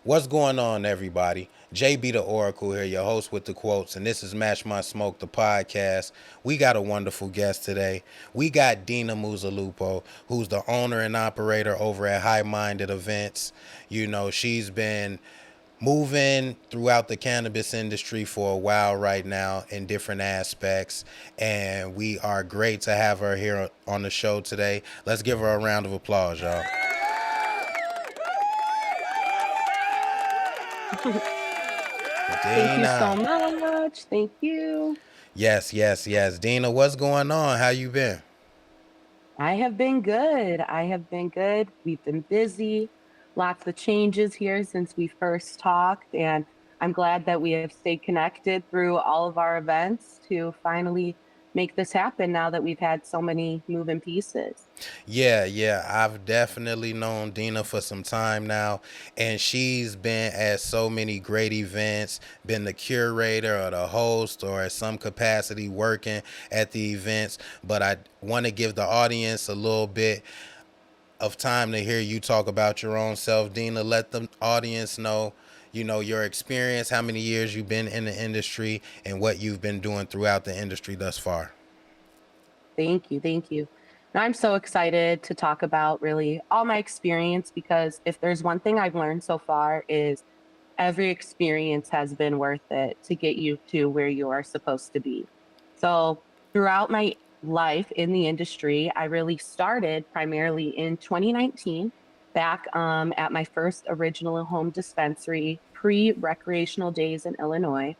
What's going on, everybody? JB the Oracle here, your host with the quotes, and this is Match My Smoke, the podcast. We got a wonderful guest today. We got Dina Muzalupo, who's the owner and operator over at High Minded Events. You know, she's been moving throughout the cannabis industry for a while right now in different aspects, and we are great to have her here on the show today. Let's give her a round of applause, y'all. Thank you so Dina. much. Thank you. Yes. Dina, what's going on? How you been? I have been good. I have been good. We've been busy. Lots of changes here since we first talked. And I'm glad that we have stayed connected through all of our events to finally make this happen now that we've had so many moving pieces. Yeah. I've definitely known Dina for some time now, and she's been at so many great events, been the curator or the host or at some capacity working at the events. But I want to give the audience a little bit of time to hear you talk about your own self. Dina, let the audience know, your experience, how many years you've been in the industry, and what you've been doing throughout the industry thus far. Thank you. Thank you. And I'm so excited to talk about really all my experience because if there's one thing I've learned so far is every experience has been worth it to get you to where you are supposed to be. So, throughout my life in the industry, I really started primarily in 2019, back at my first original home dispensary, pre recreational days in Illinois.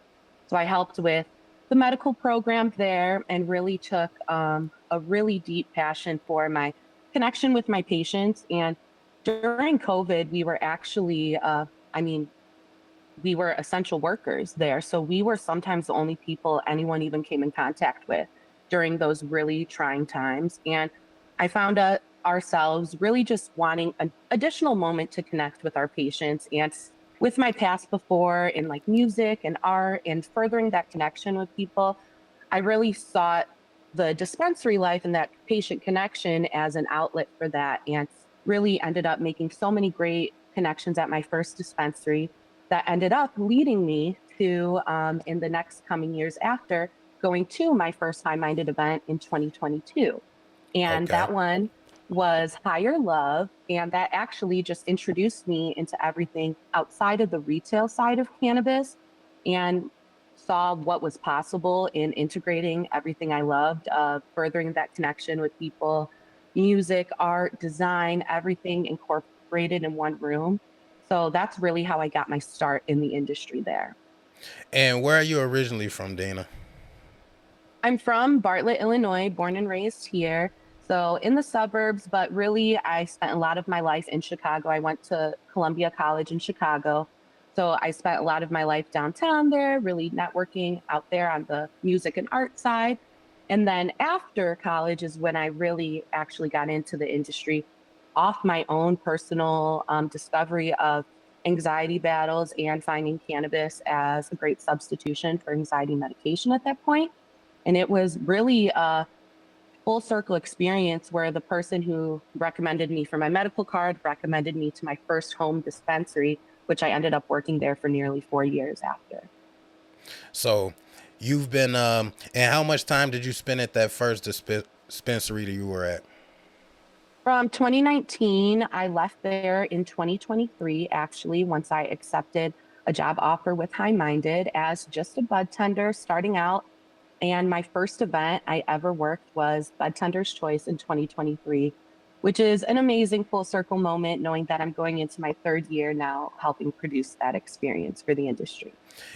So, I helped with the medical program there and really took a really deep passion for my connection with my patients. And during COVID, we were actually, I mean, we were essential workers there. So we were sometimes the only people anyone even came in contact with during those really trying times. And I found ourselves really just wanting an additional moment to connect with our patients. And with my past before in like music and art and furthering that connection with people, I really sought the dispensary life and that patient connection as an outlet for that. And really ended up making so many great connections at my first dispensary that ended up leading me to, in the next coming years after, going to my first High Minded event in 2022. And Okay. that one was Higher Love. And that actually just introduced me into everything outside of the retail side of cannabis and saw what was possible in integrating everything I loved, furthering that connection with people, music, art, design, everything incorporated in one room. So that's really how I got my start in the industry there. And where are you originally from, Dana? I'm from Bartlett, Illinois, born and raised here. So in the suburbs, but really I spent a lot of my life in Chicago. I went to Columbia College in Chicago. So I spent a lot of my life downtown there, really networking out there on the music and art side. And then after college is when I really actually got into the industry off my own personal discovery of anxiety battles and finding cannabis as a great substitution for anxiety medication at that point. And it was really a full circle experience where the person who recommended me for my medical card recommended me to my first home dispensary, which I ended up working there for nearly 4 years after. So, you've been, and how much time did you spend at that first dispensary that you were at? From 2019, I left there in 2023, actually, once I accepted a job offer with High Minded as just a bud tender starting out. And my first event I ever worked was Bud Tender's Choice in 2023, which is an amazing full circle moment, knowing that I'm going into my third year now helping produce that experience for the industry.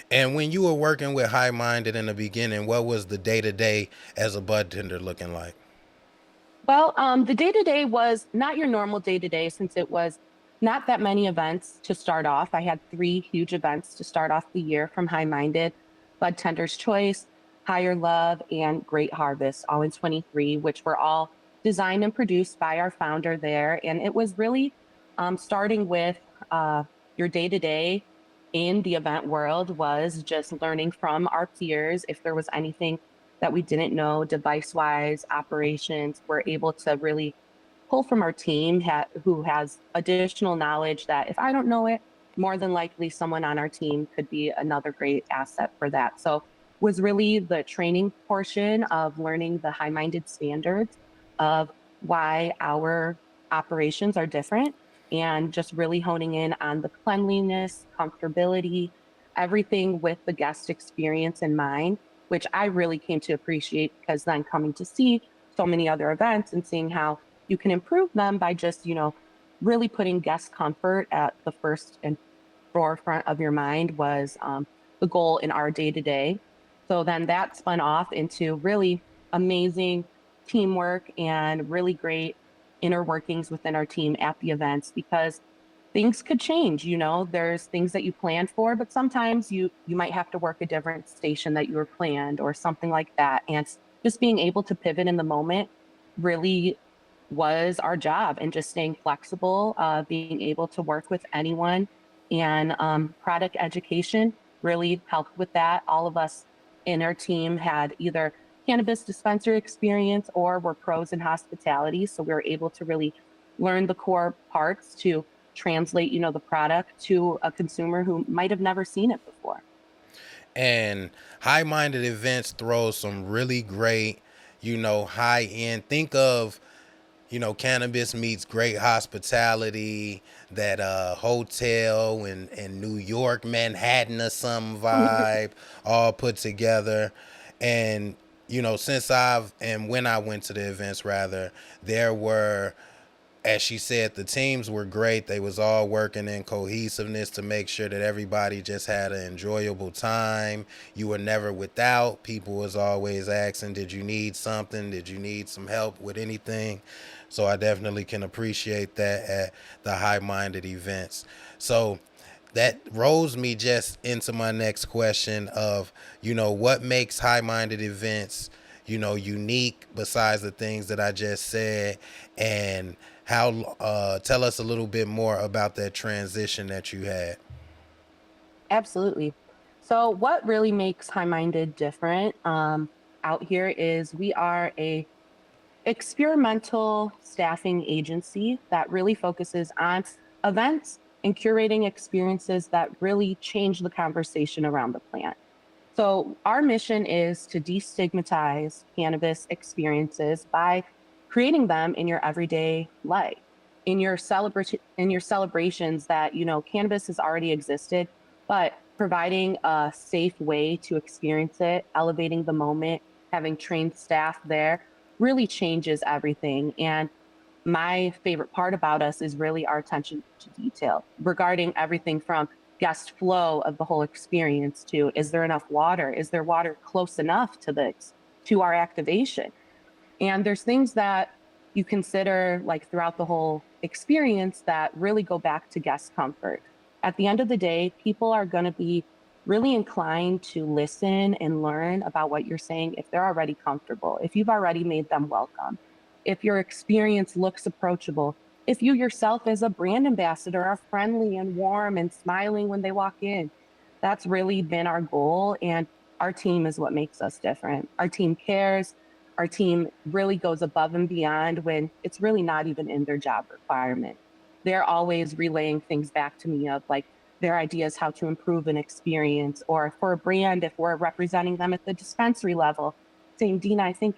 And when you were working with High Minded in the beginning, what was the day to day as a bud tender looking like? Well, the day to day was not your normal day to day since it was not that many events to start off. I had three huge events to start off the year from High Minded, Bud Tender's Choice, Higher Love, and Great Harvest, all in 23, which were all designed and produced by our founder there. And it was really starting with your day to day in the event world was just learning from our peers. If there was anything that we didn't know, device wise, operations, we're able to really pull from our team who has additional knowledge that if I don't know it, more than likely someone on our team could be another great asset for that. So was really the training portion of learning the high minded standards of why our operations are different and just really honing in on the cleanliness, comfortability, everything with the guest experience in mind, which I really came to appreciate because then coming to see so many other events and seeing how you can improve them by just, really putting guest comfort at the first and forefront of your mind was the goal in our day to day. So then that spun off into really amazing teamwork and really great inner workings within our team at the events because things could change. There's things that you planned for, but sometimes you might have to work a different station that you were planned or something like that, and just being able to pivot in the moment really was our job, and just staying flexible, being able to work with anyone, and product education really helped with that. All of us in our team had either cannabis dispenser experience or were pros in hospitality, so we were able to really learn the core parts to translate, the product to a consumer who might have never seen it before. And high minded events throw some really great, high end. Think of, cannabis meets great hospitality, that hotel in New York, Manhattan or some vibe, all put together. And, since and when I went to the events rather, there were, as she said, the teams were great. They was all working in cohesiveness to make sure that everybody just had an enjoyable time. You were never without. People was always asking, did you need something? Did you need some help with anything? So I definitely can appreciate that at the high-minded events. So that rolls me just into my next question of, what makes high-minded events, unique besides the things that I just said, and how tell us a little bit more about that transition that you had. Absolutely. So, what really makes High Minded different out here is we are a experimental staffing agency that really focuses on events and curating experiences that really change the conversation around the plant. So, our mission is to destigmatize cannabis experiences by creating them in your everyday life, in your celebrations that cannabis has already existed, but providing a safe way to experience it, elevating the moment, having trained staff there really changes everything. And my favorite part about us is really our attention to detail regarding everything from guest flow of the whole experience to is there enough water? Is there water close enough to our activation? And there's things that you consider like throughout the whole experience that really go back to guest comfort. At the end of the day, people are going to be really inclined to listen and learn about what you're saying if they're already comfortable, if you've already made them welcome, if your experience looks approachable, if you yourself as a brand ambassador are friendly and warm and smiling when they walk in. That's really been our goal. And our team is what makes us different. Our team cares, our team really goes above and beyond when it's really not even in their job requirement. They're always relaying things back to me of like their ideas how to improve an experience, or for a brand, if we're representing them at the dispensary level, saying, Dina, I think,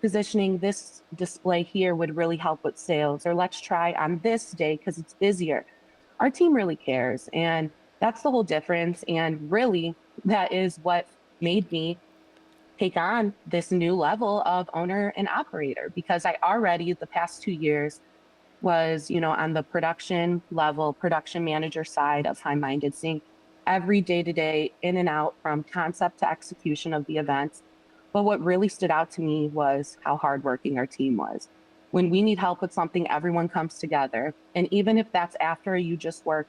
positioning this display here would really help with sales, or let's try on this day because it's busier. Our team really cares. And that's the whole difference. And really, that is what made me take on this new level of owner and operator because I already the past 2 years was, on the production level, production manager side of High Minded, seeing every day to day in and out from concept to execution of the events. But what really stood out to me was how hardworking our team was. When we need help with something, everyone comes together. And even if that's after you just work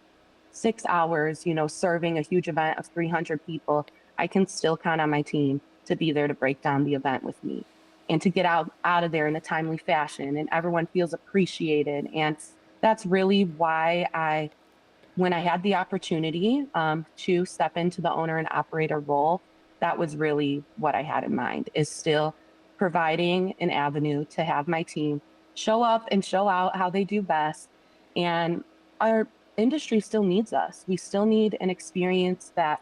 6 hours, serving a huge event of 300 people, I can still count on my team to be there to break down the event with me and to get out of there in a timely fashion, and everyone feels appreciated. And that's really why I when I had the opportunity to step into the owner and operator role, that was really what I had in mind, is still providing an avenue to have my team show up and show out how they do best. And our industry still needs us. We still need an experience that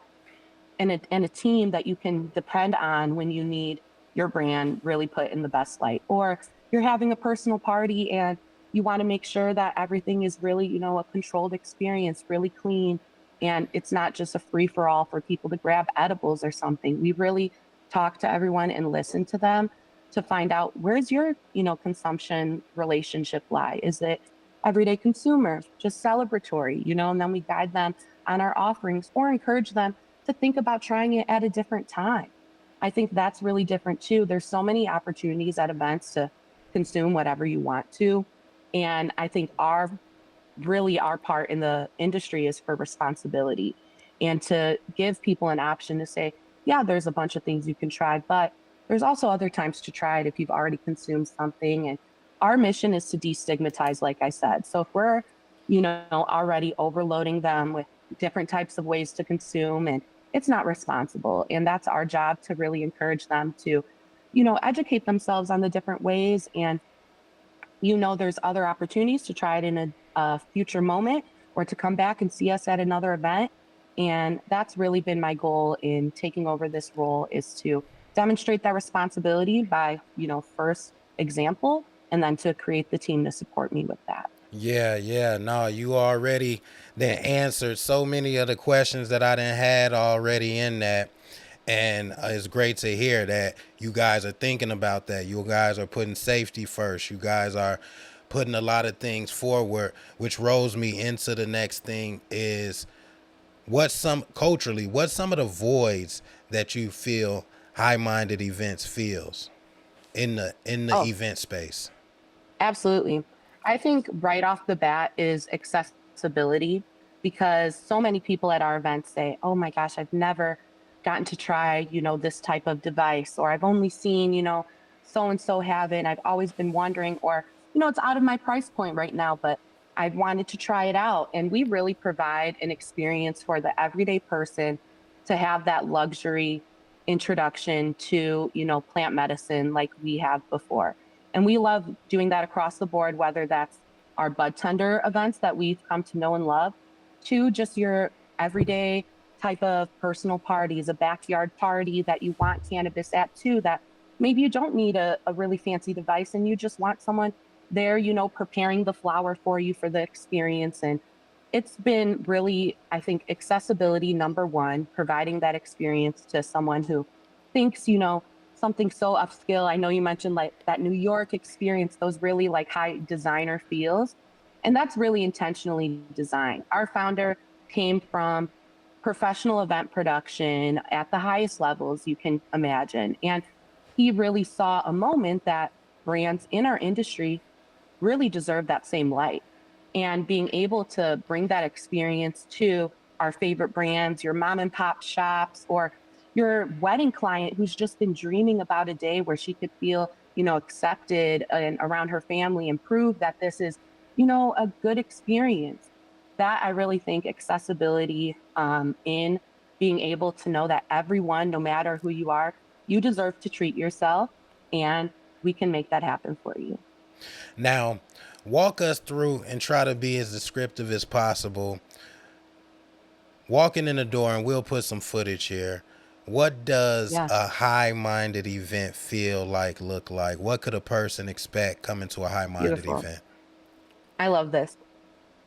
and a team that you can depend on when you need your brand really put in the best light, or you're having a personal party and you want to make sure that everything is really, a controlled experience, really clean, and it's not just a free for all for people to grab edibles or something. We really talk to everyone and listen to them to find out, where's your, consumption relationship lie. Is it everyday consumer, just celebratory, and then we guide them on our offerings or encourage them to think about trying it at a different time. I think that's really different too. There's so many opportunities at events to consume whatever you want to. And I think our part in the industry is for responsibility and to give people an option to say, yeah, there's a bunch of things you can try, but there's also other times to try it if you've already consumed something. And our mission is to destigmatize, like I said. So if we're, already overloading them with different types of ways to consume, and it's not responsible. And that's our job, to really encourage them to, educate themselves on the different ways. And there's other opportunities to try it in a future moment, or to come back and see us at another event. And that's really been my goal in taking over this role, is to demonstrate that responsibility by, first example, and then to create the team to support me with that. Yeah, yeah. No, you already then answered so many of the questions that I done had already in that. And it's great to hear that you guys are thinking about that. You guys are putting safety first. You guys are putting a lot of things forward, which rolls me into the next thing is what's some of the voids that you feel high-minded events feels in the Oh, event space. absolutely. I think right off the bat is accessibility, because so many people at our events say, "Oh my gosh, I've never gotten to try, this type of device, or I've only seen, so and so have it. And I've always been wondering, or, it's out of my price point right now, but I've wanted to try it out." And we really provide an experience for the everyday person to have that luxury introduction to, plant medicine like we have before. And we love doing that across the board, whether that's our bud tender events that we've come to know and love, to just your everyday type of personal parties, a backyard party that you want cannabis at too, that maybe you don't need a really fancy device and you just want someone there, preparing the flower for you for the experience. And it's been really, I think, accessibility number one, providing that experience to someone who thinks, something so upscale. I know you mentioned like that New York experience, those really like high designer feels. And that's really intentionally designed. Our founder came from professional event production at the highest levels you can imagine. And he really saw a moment that brands in our industry really deserve that same light. And being able to bring that experience to our favorite brands, your mom and pop shops, or your wedding client who's just been dreaming about a day where she could feel, accepted and around her family, and prove that this is, a good experience. That I really think accessibility, in being able to know that everyone, no matter who you are, you deserve to treat yourself, and we can make that happen for you. Now, walk us through and try to be as descriptive as possible. Walking in the door, and we'll put some footage here. What does Yeah, a high-minded event feel like, look like? What could a person expect coming to a high-minded beautiful. event? I love this.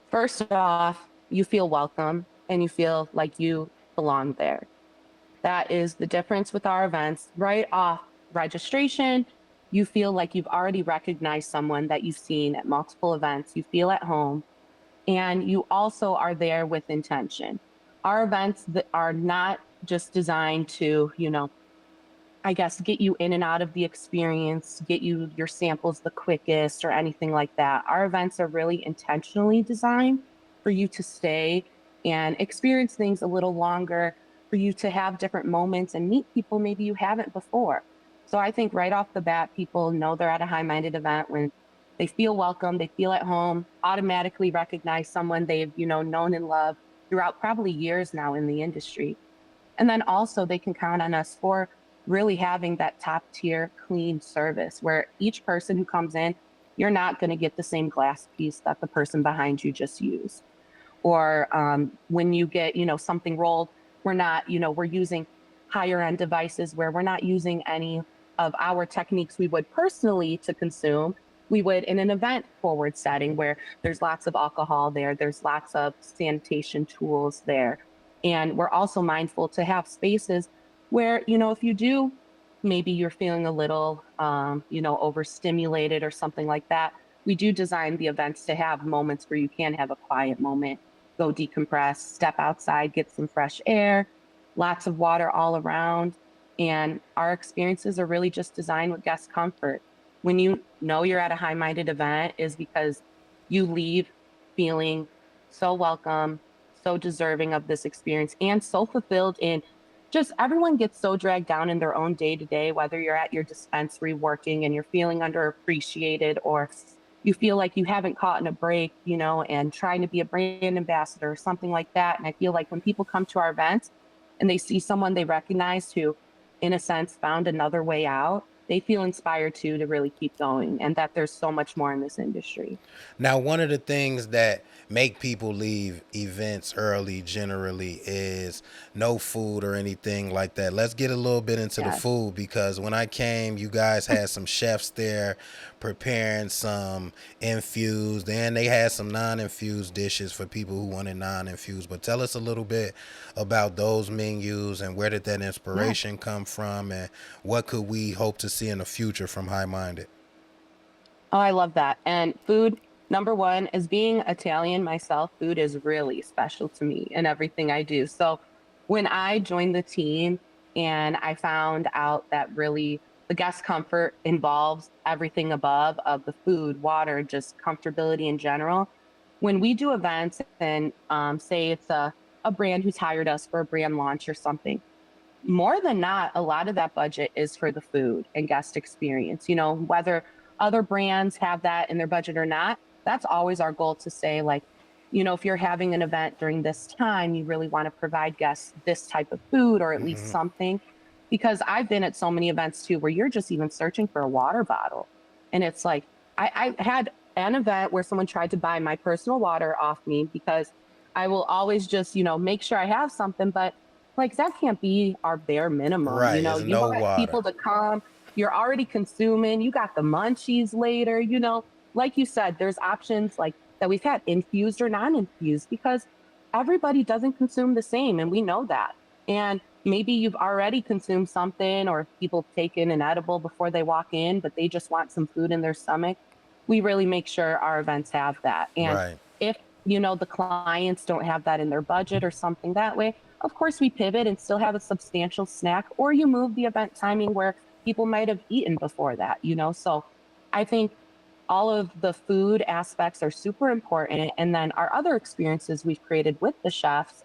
First off, you feel welcome and you feel like you belong there. That is the difference with our events. Right off registration, you feel like you've already recognized someone that you've seen at multiple events. You feel at home, and you also are there with intention. Our events that are not just designed to, I guess, get you in and out of the experience, get you your samples the quickest or anything like that. Our events are really intentionally designed for you to stay and experience things a little longer, for you to have different moments and meet people maybe you haven't before. So I think right off the bat, people know they're at a high minded event when They feel welcome, they feel at home, automatically recognize someone they've, known and loved throughout probably years now in the industry. And then also they can count on us for really having that top tier clean service where each person who comes in, you're not going to get the same glass piece that the person behind you just used. Or when you get, something rolled, we're not, we're using higher end devices where we're not using any of our techniques we would personally to consume. We would in an event forward setting where there's lots of alcohol there, there's lots of sanitation tools there. And we're also mindful to have spaces where, if you do, maybe you're feeling a little, overstimulated or something like that. We do design the events to have moments where you can have a quiet moment, go decompress, step outside, get some fresh air, lots of water all around. And our experiences are really just designed with guest comfort. When you know you're at a high minded event, is because you leave feeling so welcome, so deserving of this experience, and so fulfilled in just everyone gets so dragged down in their own day to day, whether you're at your dispensary working and you're feeling underappreciated or you feel like you haven't caught in a break, and trying to be a brand ambassador or something like that. And I feel like when people come to our events and they see someone they recognize who, in a sense, found another way out, they feel inspired to really keep going and that there's so much more in this industry. Now, one of the things that make people leave events early generally is no food or anything like that. Let's get a little bit into the Yes. food because when I came, you guys had some chefs there preparing some infused and they had some non-infused dishes for people who wanted non-infused. But tell us a little bit about those menus and where did that Yeah. inspiration come from and what could we hope to see in the future from High Minded? Oh, I love that. And food, number one, as being Italian myself, food is really special to me in everything I do. So when I joined the team and I found out that really the guest comfort involves everything above of the food, water, just comfortability in general. When we do events and say it's a brand who's hired us for a brand launch or something, more than not, a lot of that budget is for the food and guest experience. Whether other brands have that in their budget or not, that's always our goal to say, like, if you're having an event during this time, you really want to provide guests this type of food or at least Hmm. something. Because I've been at so many events too where you're just even searching for a water bottle. And it's like, I had an event where someone tried to buy my personal water off me because I will always just, make sure I have something. But like that can't be our bare minimum. Right, it's You no want water. people to come, you're already consuming, you got the munchies later, like you said, there's options like that we've had infused or non-infused because everybody doesn't consume the same and we know that. And maybe you've already consumed something or people have taken an edible before they walk in, but they just want some food in their stomach. We really make sure our events have that. And Right. if the clients don't have that in their budget or something that way, of course, we pivot and still have a substantial snack, or you move the event timing where people might have eaten before that. So I think all of the food aspects are super important. And then our other experiences we've created with the chefs,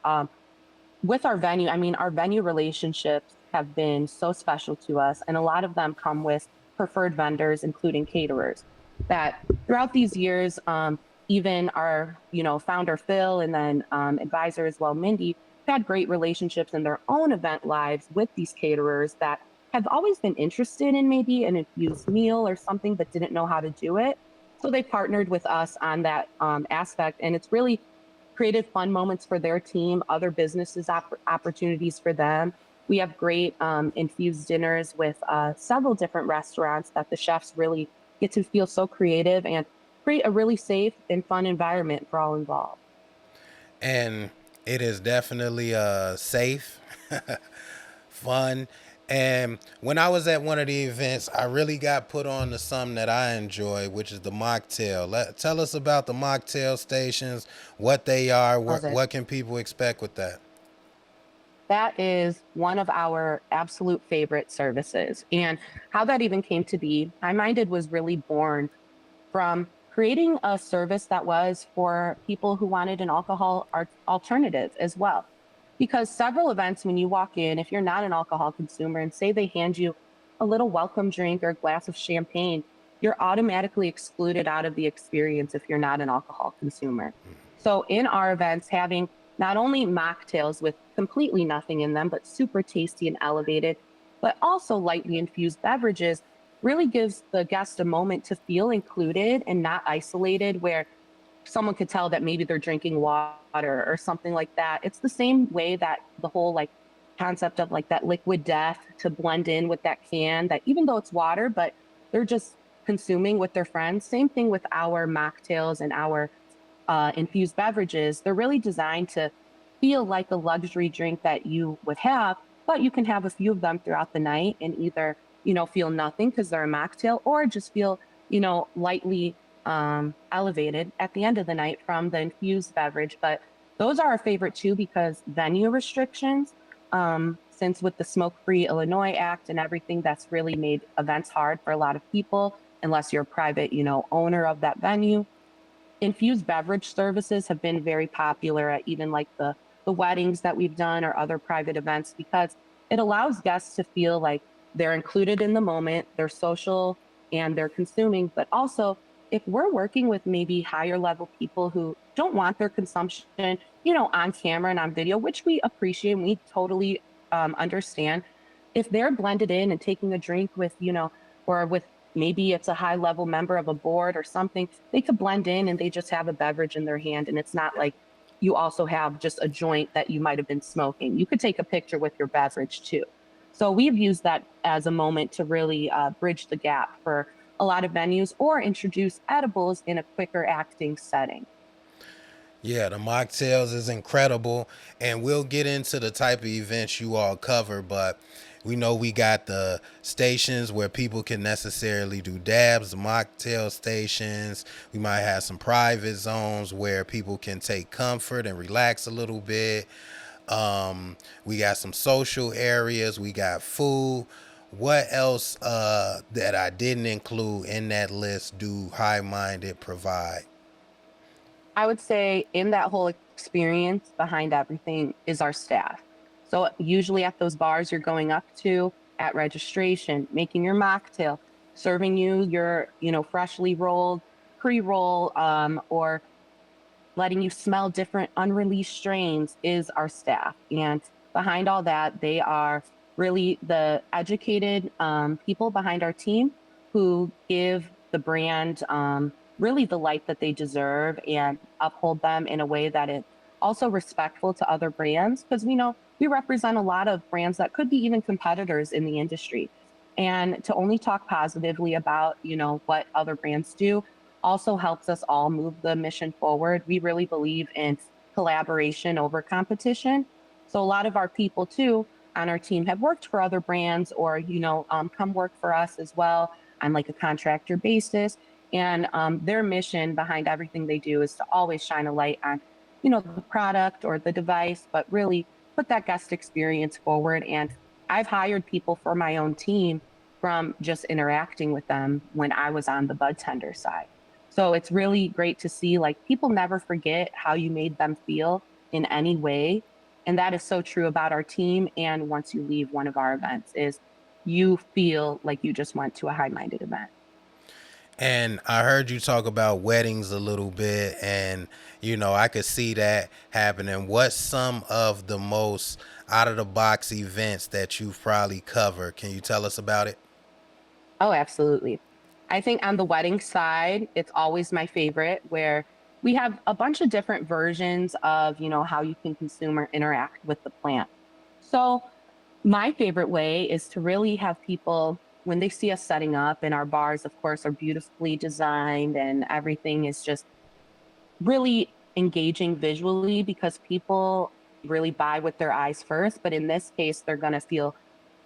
with our venue, I mean, our venue relationships have been so special to us. And a lot of them come with preferred vendors, including caterers, that throughout these years, even our, founder Phil and then advisor as well, Mindy, had great relationships in their own event lives with these caterers that have always been interested in maybe an infused meal or something, but didn't know how to do it. So they partnered with us on that aspect. And it's really created fun moments for their team, other businesses opportunities for them. We have great infused dinners with several different restaurants that the chefs really get to feel so creative and create a really safe and fun environment for all involved. And it is definitely safe, fun. And when I was at one of the events, I really got put on to something that I enjoy, which is the mocktail. Tell us about the mocktail stations, what they are, Love it. what can people expect with that? That is one of our absolute favorite services. And how that even came to be, High Minded was really born from creating a service that was for people who wanted an alcohol alternative as well. Because several events, when you walk in, if you're not an alcohol consumer and say they hand you a little welcome drink or a glass of champagne, you're automatically excluded out of the experience if you're not an alcohol consumer. So in our events, having not only mocktails with completely nothing in them, but super tasty and elevated, but also lightly infused beverages really gives the guest a moment to feel included and not isolated, where someone could tell that maybe they're drinking water or something like that. It's the same way that the whole like concept of like that liquid death to blend in with that can, that even though it's water, but they're just consuming with their friends. Same thing with our mocktails and our infused beverages. They're really designed to feel like a luxury drink that you would have, but you can have a few of them throughout the night and either, feel nothing because they're a mocktail or just feel, lightly elevated at the end of the night from the infused beverage. But those are our favorite too because venue restrictions, since with the Smoke Free Illinois Act and everything, that's really made events hard for a lot of people unless you're a private, owner of that venue. Infused beverage services have been very popular at even like the weddings that we've done or other private events because it allows guests to feel like they're included in the moment, they're social and they're consuming, but also if we're working with maybe higher level people who don't want their consumption, on camera and on video, which we appreciate and we totally understand, if they're blended in and taking a drink with, or with maybe it's a high level member of a board or something, they could blend in and they just have a beverage in their hand. And it's not like you also have just a joint that you might have been smoking. You could take a picture with your beverage too. So we've used that as a moment to really bridge the gap for a lot of venues or introduce edibles in a quicker acting setting. Yeah, the mocktails is incredible, and we'll get into the type of events you all cover, but we know we got the stations where people can necessarily do dabs, the mocktail stations. We might have some private zones where people can take comfort and relax a little bit. We got some social areas, we got food. What else that I didn't include in that list do High Minded provide? I would say in that whole experience behind everything is our staff. So usually at those bars you're going up to at registration, making your mocktail, serving you your, freshly rolled pre-roll, or letting you smell different unreleased strains is our staff. And behind all that, they are really the educated people behind our team who give the brand really the light that they deserve and uphold them in a way that is also respectful to other brands. Because we know we represent a lot of brands that could be even competitors in the industry. And to only talk positively about, what other brands do also helps us all move the mission forward. We really believe in collaboration over competition. So a lot of our people too on our team have worked for other brands or, come work for us as well on like a contractor basis. And their mission behind everything they do is to always shine a light on, the product or the device, but really put that guest experience forward. And I've hired people for my own team from just interacting with them when I was on the bud tender side. So it's really great to see like people never forget how you made them feel in any way. And that is so true about our team. And once you leave one of our events is you feel like you just went to a high-minded event. And I heard you talk about weddings a little bit, and I could see that happening. What's some of the most out of the box events that you've probably covered? Can you tell us about it? Oh, absolutely. I think on the wedding side, it's always my favorite where we have a bunch of different versions of, how you can consume or interact with the plant. So my favorite way is to really have people when they see us setting up and our bars, of course, are beautifully designed and everything is just really engaging visually because people really buy with their eyes first. But in this case, they're going to feel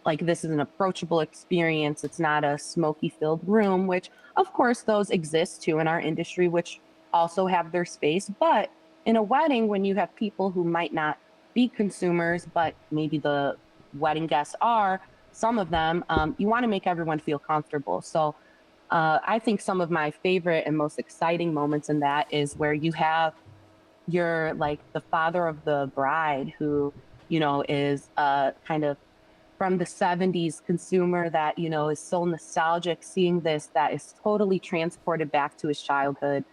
like this is an approachable experience. It's not a smoky filled room, which of course those exist too in our industry, which also have their space. But in a wedding, when you have people who might not be consumers, but maybe the wedding guests are, some of them, you want to make everyone feel comfortable. So I think some of my favorite and most exciting moments in that is where you have your like the father of the bride who, is kind of from the 70s consumer that, is so nostalgic seeing this, that is totally transported back to his childhood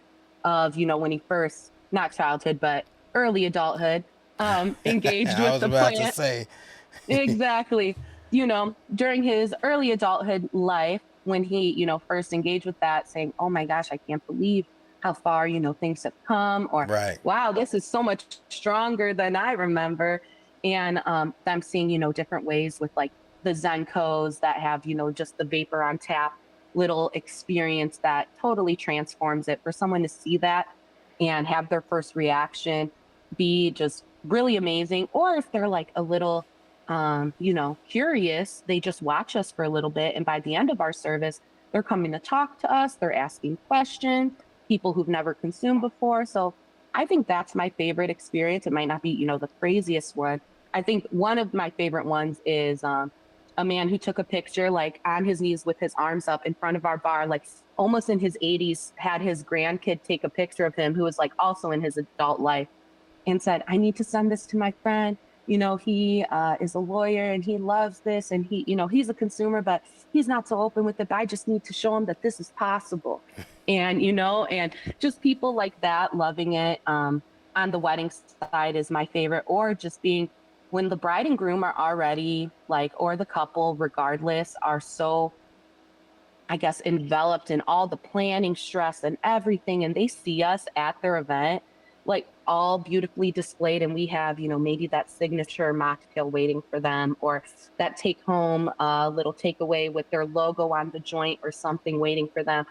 of, when he first, not childhood, but early adulthood, engaged I with was the about to plant. say, Exactly. During his early adulthood life, when he, first engaged with that, saying, "Oh my gosh, I can't believe how far, things have come," or right, "Wow, this is so much stronger than I remember." And them seeing, different ways with like the Zencos that have, just the vapor on tap little experience that totally transforms it. For someone to see that and have their first reaction be just really amazing. Or if they're like a little curious, they just watch us for a little bit. And by the end of our service, they're coming to talk to us, they're asking questions, people who've never consumed before. So I think that's my favorite experience. It might not be, the craziest one. I think one of my favorite ones is a man who took a picture like on his knees with his arms up in front of our bar, like almost in his 80s, had his grandkid take a picture of him who was like also in his adult life and said, "I need to send this to my friend. He is a lawyer and he loves this. And he's a consumer, but he's not so open with it. But I just need to show him that this is possible." And just people like that loving it on the wedding side is my favorite, or just being when the bride and groom are already like, or the couple, regardless, are so I guess, enveloped in all the planning stress and everything. And they see us at their event, like all beautifully displayed. And we have, maybe that signature mocktail waiting for them, or that take home little takeaway with their logo on the joint or something waiting for them.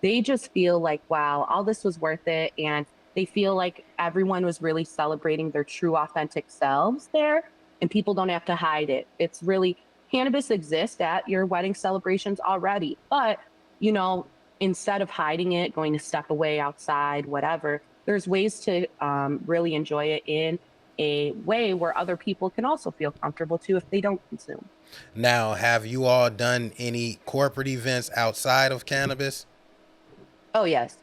They just feel like, wow, all this was worth it. And they feel like everyone was really celebrating their true, authentic selves there. And people don't have to hide it. It's really, cannabis exists at your wedding celebrations already. But, you know, instead of hiding it, going to step away outside, whatever, there's ways to really enjoy it in a way where other people can also feel comfortable too if they don't consume. now have you all done any corporate events outside of cannabis? Oh, yes.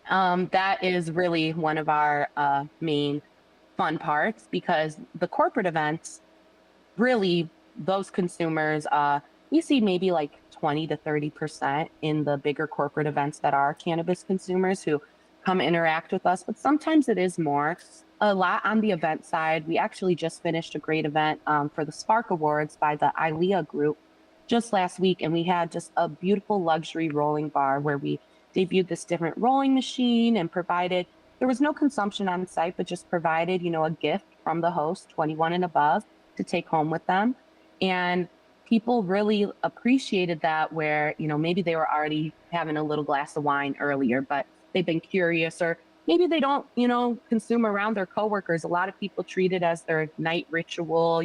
That is really one of our main fun parts because the corporate events really those consumers we see maybe like 20 to 30% in the bigger corporate events that are cannabis consumers who come interact with us, but sometimes it is more. A lot on the event side, we actually just finished a great event for the Spark Awards by the ILEA group just last week, and we had just a beautiful luxury rolling bar where we debuted this different rolling machine and provided there was no consumption on site, but just provided, a gift from the host, 21 and above, to take home with them. And people really appreciated that, where, maybe they were already having a little glass of wine earlier, but they've been curious, or maybe they don't, consume around their coworkers. A lot of people treat it as their night ritual,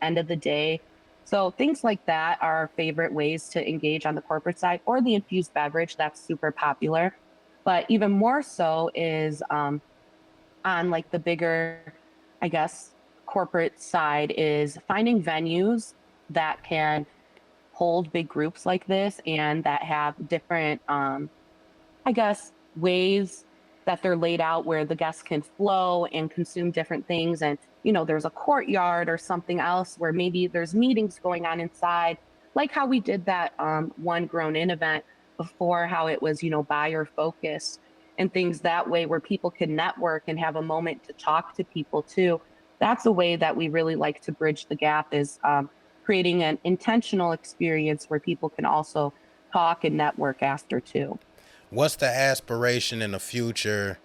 end of the day. So things like that are our favorite ways to engage on the corporate side, or the infused beverage that's super popular. But even more so is on like the bigger, I guess, corporate side is finding venues that can hold big groups like this and that have different I guess, ways that they're laid out where the guests can flow and consume different things. And, there's a courtyard or something else where maybe there's meetings going on inside, like how we did that one grown in event before, how it was, buyer focused and things that way where people can network and have a moment to talk to people too. That's a way that we really like to bridge the gap is creating an intentional experience where people can also talk and network after too. What's the aspiration in the future,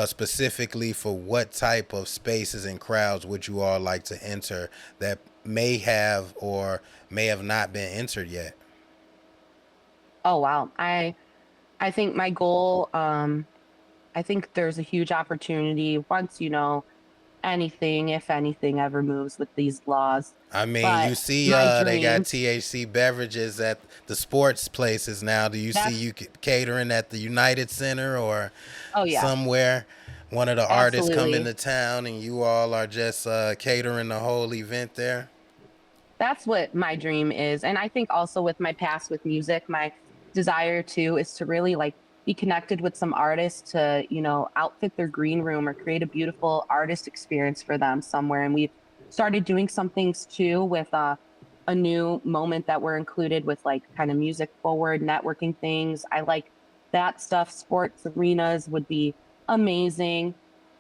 specifically for what type of spaces and crowds would you all like to enter that may have or may have not been entered yet? Oh wow. I think my goal I think there's a huge opportunity once anything if anything ever moves with these laws. I mean, But you see, my they got dream THC beverages at the sports places now. Do you see that's you catering at the United Center or oh yeah, somewhere? One of the artists come absolutely. into town and you all are just catering the whole event there. That's what my dream is. And I think also with my past with music, my desire too is to really like be connected with some artists to, outfit their green room or create a beautiful artist experience for them somewhere. And we've started doing some things too with a new moment that we're included with like kind of music forward networking things. I like that stuff. Sports arenas would be amazing.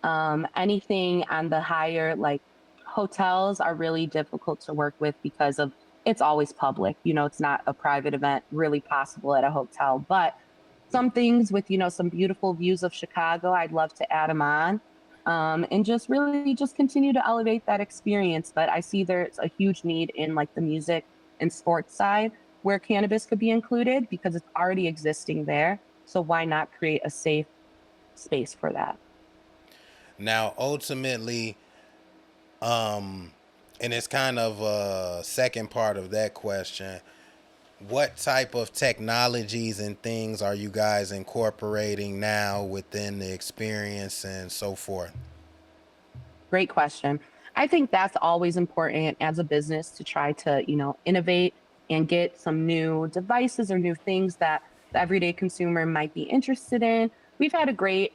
Anything on the higher, like hotels are really difficult to work with because of it's always public. It's not a private event really possible at a hotel, but some things with, some beautiful views of Chicago, I'd love to add them on. And just really just continue to elevate that experience. But I see there's a huge need in like the music and sports side where cannabis could be included because it's already existing there. So why not create a safe space for that? Now, ultimately, and it's kind of a second part of that question. What type of technologies and things are you guys incorporating now within the experience and so forth? Great question. I think that's always important as a business to try to, innovate and get some new devices or new things that the everyday consumer might be interested in. We've had a great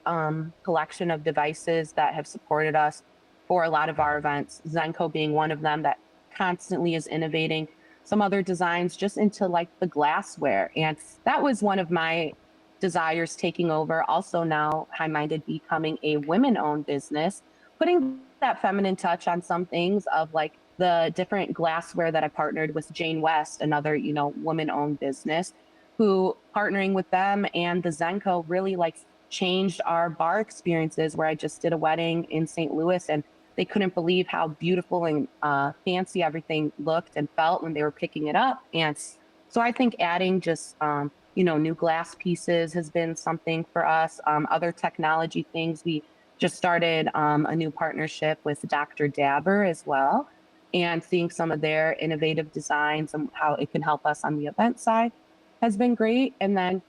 collection of devices that have supported us for a lot of our events, Zenko being one of them that constantly is innovating some other designs just into like the glassware. And that was one of my desires taking over. Also, now High Minded becoming a women owned business, putting that feminine touch on some things of like the different glassware that I partnered with Jane West, another, woman owned business, who partnering with them and the Zenko really like changed our bar experiences where I just did a wedding in St. Louis and they couldn't believe how beautiful and fancy everything looked and felt when they were picking it up. And so I think adding just, new glass pieces has been something for us. Other technology things, we just started a new partnership with Dr. Dabber as well, and seeing some of their innovative designs and how it can help us on the event side has been great. And then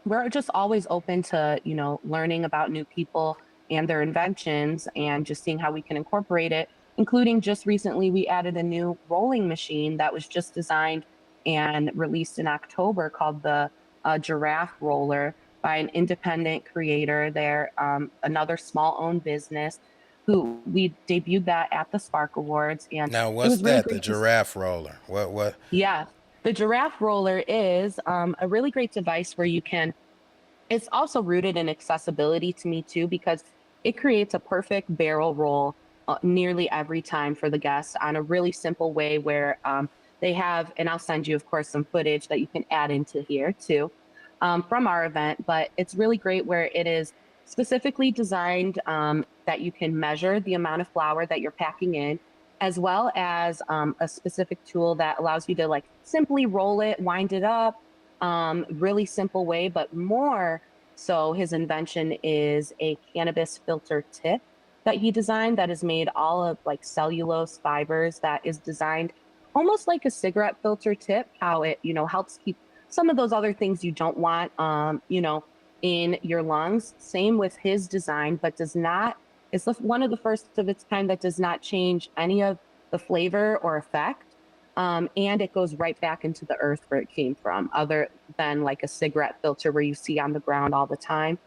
we're just always open to, learning about new people and their inventions and just seeing how we can incorporate it, including just recently we added a new rolling machine that was just designed and released in October called the giraffe roller by an independent creator there, another small owned business who we debuted that at the Spark Awards. And Now, it what's was really that? The great to giraffe roller. What? yeah. The giraffe roller is a really great device where you can it's also rooted in accessibility to me too, because it creates a perfect barrel roll nearly every time for the guests on a really simple way where they have, and I'll send you, of course, some footage that you can add into here too from our event. But it's really great where it is specifically designed that you can measure the amount of flour that you're packing in, as well as a specific tool that allows you to like simply roll it, wind it up, really simple way, but more so his invention is a cannabis filter tip that he designed that is made all of like cellulose fibers that is designed almost like a cigarette filter tip, how it, helps keep some of those other things you don't want, in your lungs. Same with his design, but does not, it's one of the first of its kind that does not change any of the flavor or effect. And it goes right back into the earth where it came from, other than like a cigarette filter where you see on the ground all the time.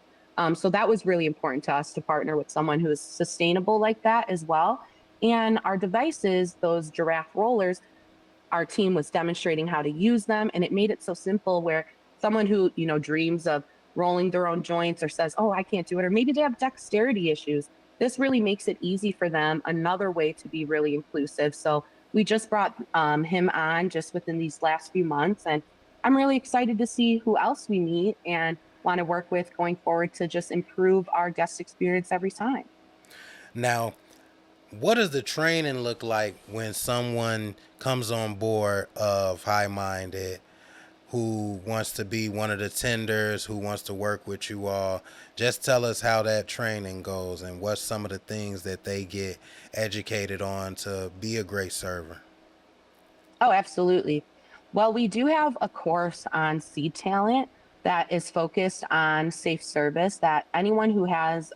So that was really important to us to partner with someone who is sustainable like that as well. And our devices, those giraffe rollers, our team was demonstrating how to use them, and it made it so simple where someone who, dreams of rolling their own joints or says, oh, I can't do it, or maybe they have dexterity issues, this really makes it easy for them, another way to be really inclusive. So we just brought him on just within these last few months, and I'm really excited to see who else we meet and want to work with going forward to just improve our guest experience every time. Now, what does the training look like when someone comes on board of High Minded who wants to be one of the tenders, who wants to work with you all? Just tell us how that training goes and what's some of the things that they get educated on to be a great server. Oh, absolutely. Well, we do have a course on seed talent that is focused on safe service that anyone who has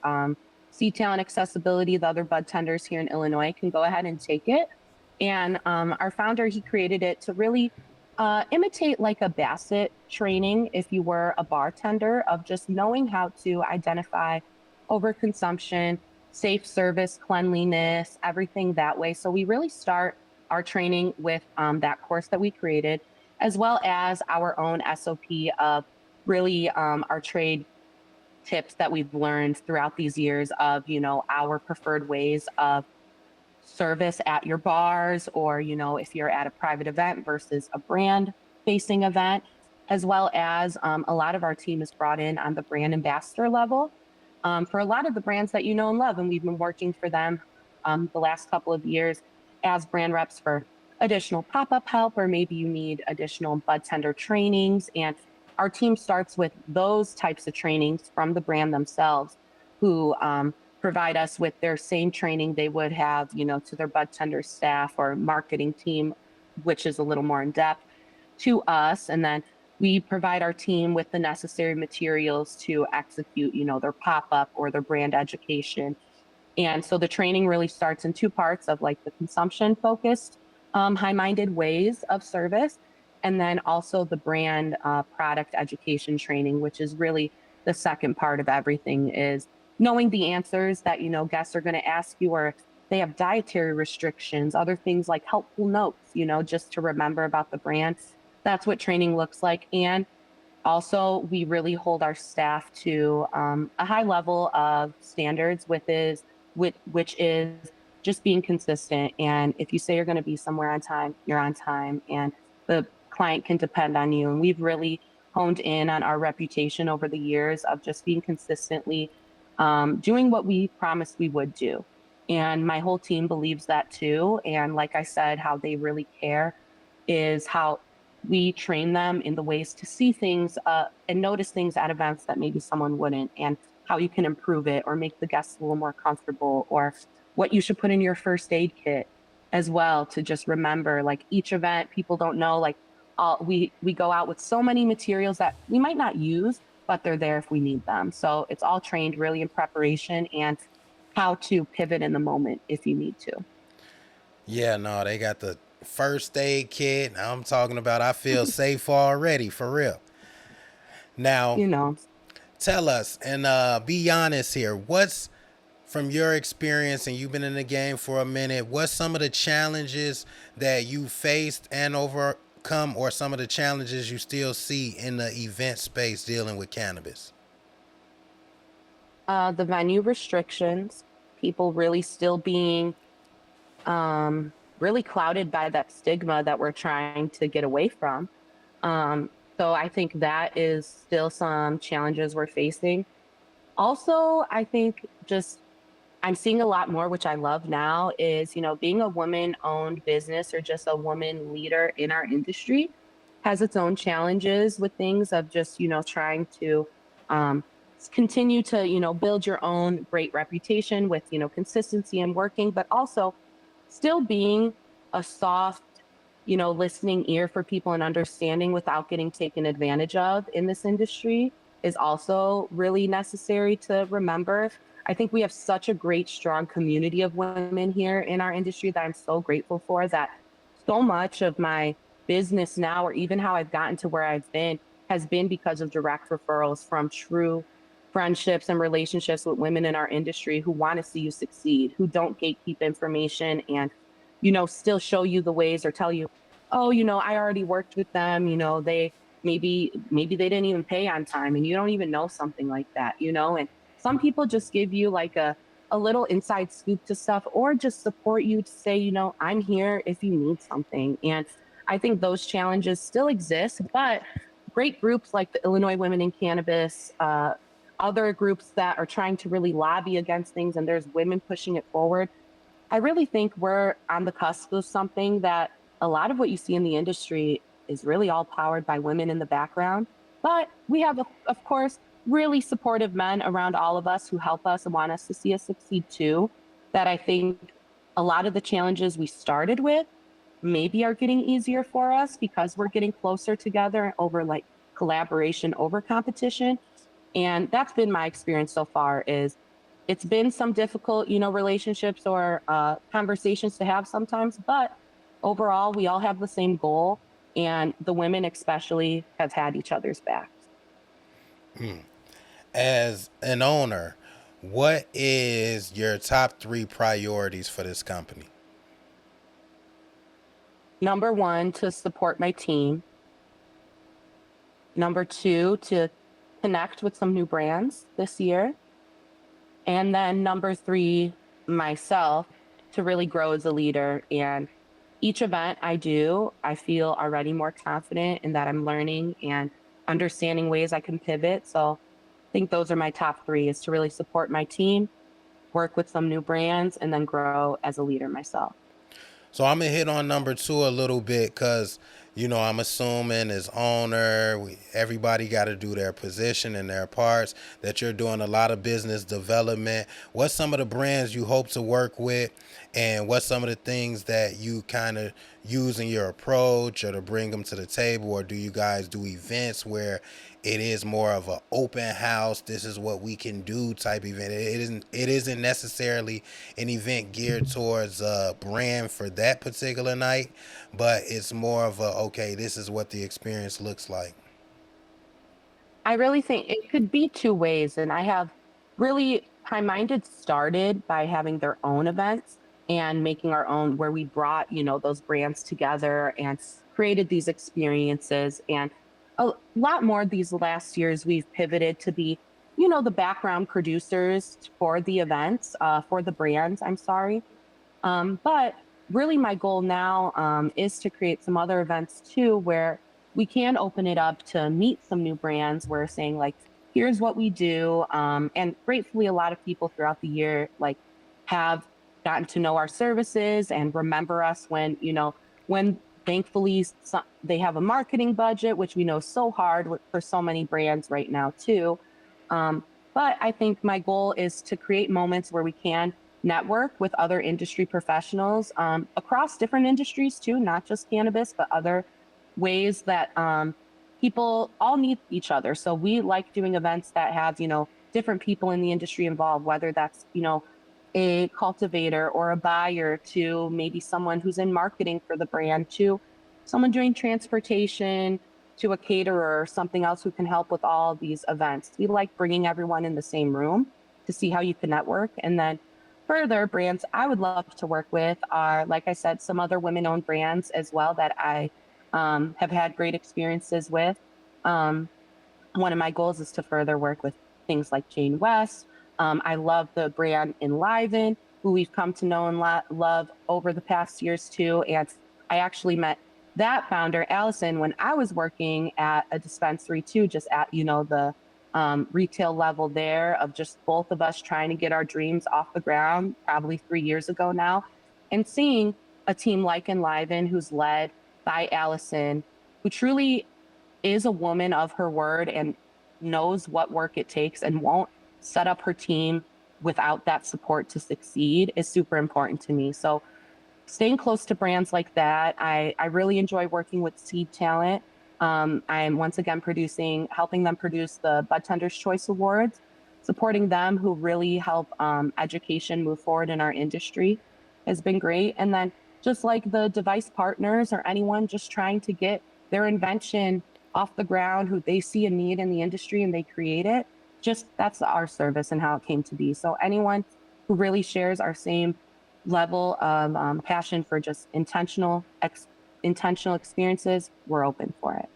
seed talent accessibility, the other bud tenders here in Illinois can go ahead and take it. And our founder, he created it to really imitate like a Bassett training if you were a bartender of just knowing how to identify overconsumption, safe service, cleanliness, everything that way. So we really start our training with that course that we created, as well as our own SOP of really our trade tips that we've learned throughout these years of, our preferred ways of service at your bars, or if you're at a private event versus a brand facing event, as well as a lot of our team is brought in on the brand ambassador level for a lot of the brands that you know and love, and we've been working for them the last couple of years as brand reps for additional pop-up help, or maybe you need additional bud tender trainings. And our team starts with those types of trainings from the brand themselves, who provide us with their same training they would have, to their bud tender staff or marketing team, which is a little more in depth, to us. And then we provide our team with the necessary materials to execute, their pop up or their brand education. And so the training really starts in two parts of like the consumption focused, high minded ways of service. And then also the brand product education training, which is really the second part of everything, is knowing the answers that, guests are going to ask you, or if they have dietary restrictions, other things like helpful notes, just to remember about the brand. That's what training looks like. And also, we really hold our staff to a high level of standards, which is just being consistent. And if you say you're going to be somewhere on time, you're on time, and the client can depend on you. And we've really honed in on our reputation over the years of just being consistently doing what we promised we would do. And my whole team believes that too. And like I said, how they really care is how we train them in the ways to see things and notice things at events that maybe someone wouldn't, and how you can improve it or make the guests a little more comfortable, or what you should put in your first aid kit as well, to just remember like each event. People don't know, like we go out with so many materials that we might not use, but they're there if we need them. So it's all trained really in preparation and how to pivot in the moment if you need to. Yeah, no, they got the first aid kit. I'm talking about I feel safe already, for real. Now, you know tell us and be honest here. What's from your experience, and you've been in the game for a minute, what's some of the challenges that you faced and overcome, or some of the challenges you still see in the event space dealing with cannabis? the venue restrictions, people really still being really clouded by that stigma that we're trying to get away from. So I think that is still some challenges we're facing. Also, I think just I'm seeing a lot more, which I love now, is, being a woman owned business or just a woman leader in our industry has its own challenges with things of just, trying to um, continue to, build your own great reputation with, consistency and working, but also still being a soft, listening ear for people and understanding without getting taken advantage of in this industry is also really necessary to remember. I think we have such a great, strong community of women here in our industry that I'm so grateful for, that so much of my business now, or even how I've gotten to where I've been, has been because of direct referrals from true friendships and relationships with women in our industry who want to see you succeed, who don't gatekeep information, and, still show you the ways or tell you, oh, I already worked with them, they maybe they didn't even pay on time and you don't even know something like that, and some people just give you like a little inside scoop to stuff, or just support you to say, I'm here if you need something. And I think those challenges still exist, but great groups like the Illinois Women in Cannabis, other groups that are trying to really lobby against things, and there's women pushing it forward. I really think we're on the cusp of something that a lot of what you see in the industry is really all powered by women in the background. But we have, of course, really supportive men around all of us who help us and want us to see us succeed too. That I think a lot of the challenges we started with maybe are getting easier for us because we're getting closer together over like collaboration over competition. And that's been my experience so far. Is it's been some difficult, relationships or conversations to have sometimes, but overall we all have the same goal, and the women especially have had each other's backs. As an owner, what is your top three priorities for this company? Number one, to support my team. Number two, to connect with some new brands this year. And then number three, myself to really grow as a leader. And each event I do, I feel already more confident in that I'm learning and understanding ways I can pivot. So I think those are my top three is to really support my team, work with some new brands, and then grow as a leader myself. So I'm gonna hit on number two a little bit because I'm assuming as owner, everybody got to do their position and their parts. That you're doing a lot of business development. What's some of the brands you hope to work with, and what's some of the things that you kind of use in your approach or to bring them to the table, or do you guys do events where it is more of an open house, this is what we can do type event? It isn't necessarily an event geared towards a brand for that particular night, but it's more of a, okay, this is what the experience looks like. I really think it could be two ways. And I have really High Minded started by having their own events and making our own, where we brought, those brands together and created these experiences. And a lot more these last years, we've pivoted to be, the background producers for the events, for the brands, I'm sorry. But really, my goal now is to create some other events too, where we can open it up to meet some new brands. We're saying like, here's what we do, and gratefully, a lot of people throughout the year like have gotten to know our services and remember us when thankfully they have a marketing budget, which we know is so hard for so many brands right now too. But I think my goal is to create moments where we can network with other industry professionals across different industries too, not just cannabis, but other ways that people all need each other. So we like doing events that have, different people in the industry involved, whether that's, a cultivator or a buyer to maybe someone who's in marketing for the brand to someone doing transportation to a caterer or something else who can help with all these events. We like bringing everyone in the same room to see how you can network. And then further brands I would love to work with are, like I said, some other women owned brands as well that I have had great experiences with. Um, One of my goals is to further work with things like Jane West. I love the brand Enliven, who we've come to know and love over the past years too. And I actually met that founder, Allison, when I was working at a dispensary too, just at, the retail level there of just both of us trying to get our dreams off the ground, probably 3 years ago now. And seeing a team like Enliven, who's led by Allison, who truly is a woman of her word and knows what work it takes and won't set up her team without that support to succeed is super important to me. So staying close to brands like that, I really enjoy working with Seed Talent. I'm once again helping them produce the Bud Tenders Choice Awards, supporting them who really help education move forward in our industry has been great. And then just like the device partners or anyone just trying to get their invention off the ground, who they see a need in the industry and they create it, just that's our service and how it came to be. So anyone who really shares our same level of passion for just intentional experiences, we're open for it.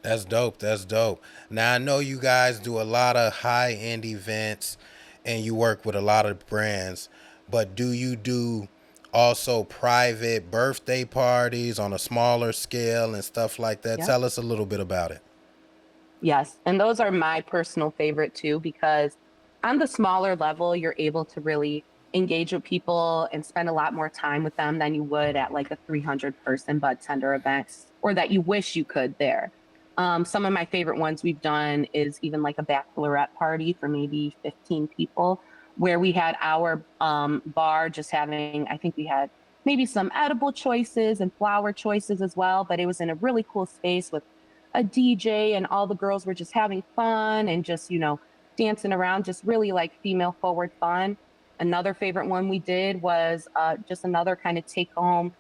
That's dope. That's dope. Now I know you guys do a lot of high end events and you work with a lot of brands, but do you do also private birthday parties on a smaller scale and stuff like that? Yep. Tell us a little bit about it. Yes. And those are my personal favorite too, because on the smaller level, you're able to really engage with people and spend a lot more time with them than you would at like a 300-person bud tender event or that you wish you could there. Some of my favorite ones we've done is even like a bachelorette party for maybe 15 people, where we had our bar just having, I think we had maybe some edible choices and flower choices as well, but it was in a really cool space with a DJ and all the girls were just having fun and just, dancing around, just really like female forward fun. Another favorite one we did was just another kind of take home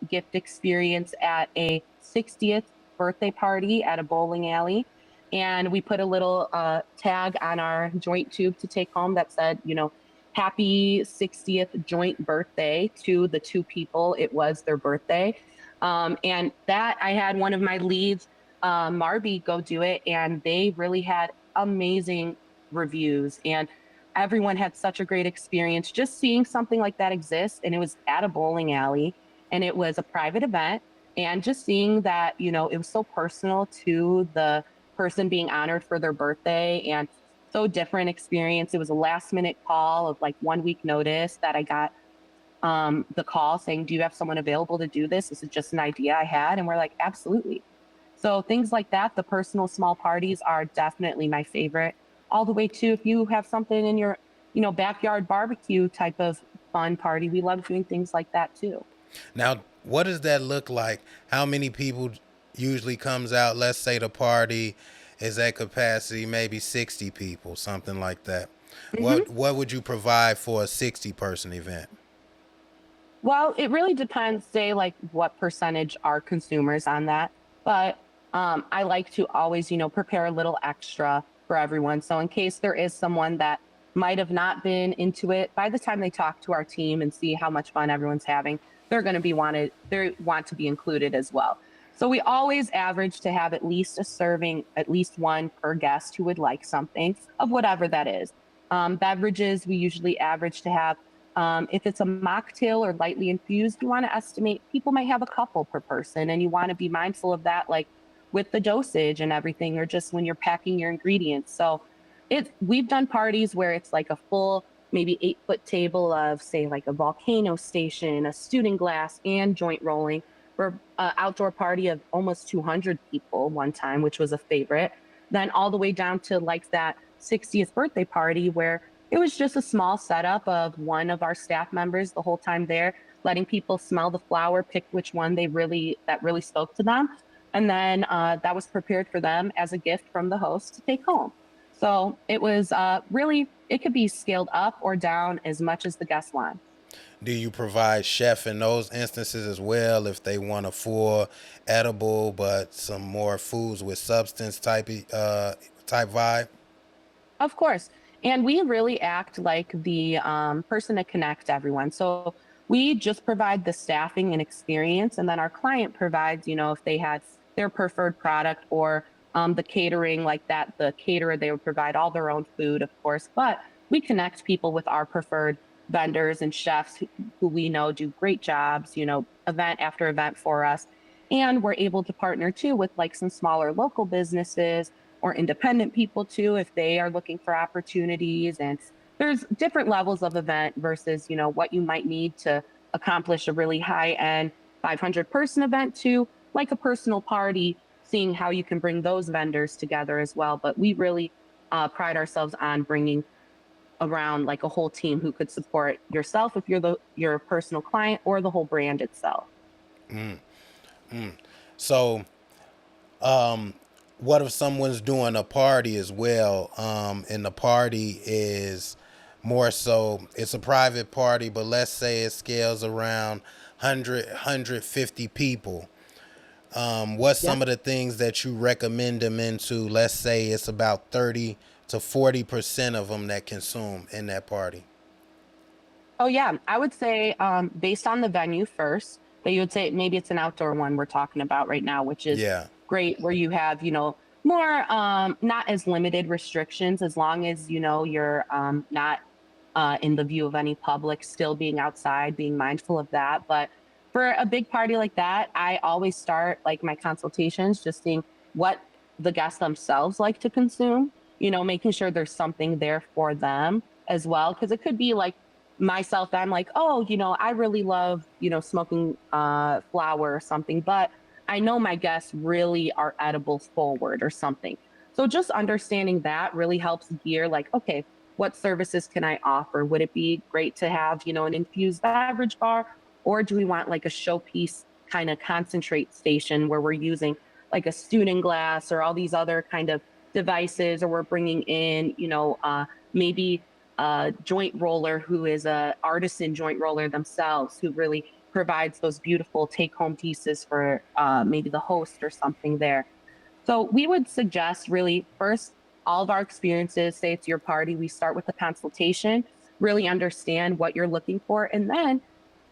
gift experience at a 60th birthday party at a bowling alley. And we put a little tag on our joint tube to take home that said, happy 60th joint birthday to the two people. It was their birthday. And that I had one of my leads, Marby, go do it. And they really had amazing reviews. And everyone had such a great experience just seeing something like that exist. And it was at a bowling alley and it was a private event. And just seeing that, it was so personal to the person being honored for their birthday and so different experience. It was a last minute call of like 1 week notice that I got the call saying, "Do you have someone available to do this? This is just an idea I had." And we're like, "Absolutely." So things like that, the personal small parties are definitely my favorite. All the way to if you have something in your, backyard barbecue type of fun party, we love doing things like that too. Now, what does that look like? How many people usually comes out? Let's say the party is at capacity, maybe 60 people, something like that. Mhm. What would you provide for a 60-person event? Well, it really depends, say, like what percentage are consumers on that. But I like to always, prepare a little extra for everyone. So in case there is someone that might have not been into it, by the time they talk to our team and see how much fun everyone's having, they're going to be wanted, they want to be included as well. So we always average to have at least a serving, at least one per guest who would like something of whatever that is. Beverages, we usually average to have if it's a mocktail or lightly infused, you want to estimate people might have a couple per person, and you want to be mindful of that, like with the dosage and everything, or just when you're packing your ingredients. So, we've done parties where it's like a full, maybe 8 foot table of, say, like a volcano station, a student glass, and joint rolling. For an outdoor party of almost 200 people one time, which was a favorite. Then all the way down to like that 60th birthday party where it was just a small setup of one of our staff members the whole time there, letting people smell the flower, pick which one that really spoke to them, and then that was prepared for them as a gift from the host to take home. So it was really it could be scaled up or down as much as the guests want. Do you provide chef in those instances as well if they want a full edible but some more foods with substance type vibe? Of course. And we really act like the person to connect everyone. So we just provide the staffing and experience, and then our client provides, if they had their preferred product or the catering like that, the caterer, they would provide all their own food, of course. But we connect people with our preferred vendors and chefs who we know do great jobs, event after event for us. And we're able to partner too with like some smaller local businesses or independent people too if they are looking for opportunities, and there's different levels of event versus what you might need to accomplish a really high end 500-person event to like a personal party, seeing how you can bring those vendors together as well. But we really pride ourselves on bringing around like a whole team who could support yourself if you're your personal client or the whole brand itself. So, what if someone's doing a party as well, and the party is more so it's a private party, but let's say it scales around 100 people. What's Yeah. some of the things that you recommend them into? Let's say it's about 30 to 40% of them that consume in that party. Oh yeah, I would say based on the venue first, that you would say maybe it's an outdoor one we're talking about right now, which is Yeah. great where you have, more not as limited restrictions as long as you're not in the view of any public, still being outside, being mindful of that. But for a big party like that, I always start like my consultations just seeing what the guests themselves like to consume, making sure there's something there for them as well. Cause it could be like myself, I'm like, oh, I really love, smoking flower or something, but I know my guests really are edible forward or something. So just understanding that really helps gear like, okay, what services can I offer? Would it be great to have, an infused beverage bar? Or do we want like a showpiece kind of concentrate station where we're using like a student glass or all these other kind of devices, or we're bringing in, maybe a joint roller who is a artisan joint roller themselves who really provides those beautiful take home pieces for maybe the host or something there. So we would suggest really first all of our experiences, say it's your party, we start with a consultation. really understand what you're looking for, and then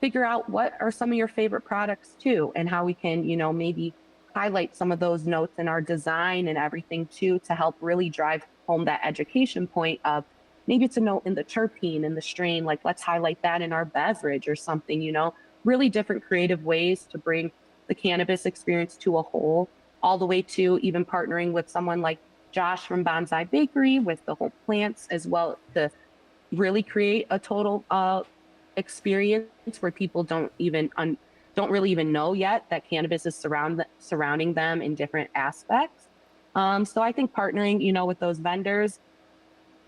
figure out what are some of your favorite products too, and how we can, maybe highlight some of those notes in our design and everything too, to help really drive home that education point of maybe it's a note in the terpene and the strain, like let's highlight that in our beverage or something, really different creative ways to bring the cannabis experience to a whole, all the way to even partnering with someone like Josh from Bonsai Bakery with the whole plants as well, to really create a total experience where people don't really even know yet that cannabis is surrounding them in different aspects. So I think partnering, with those vendors,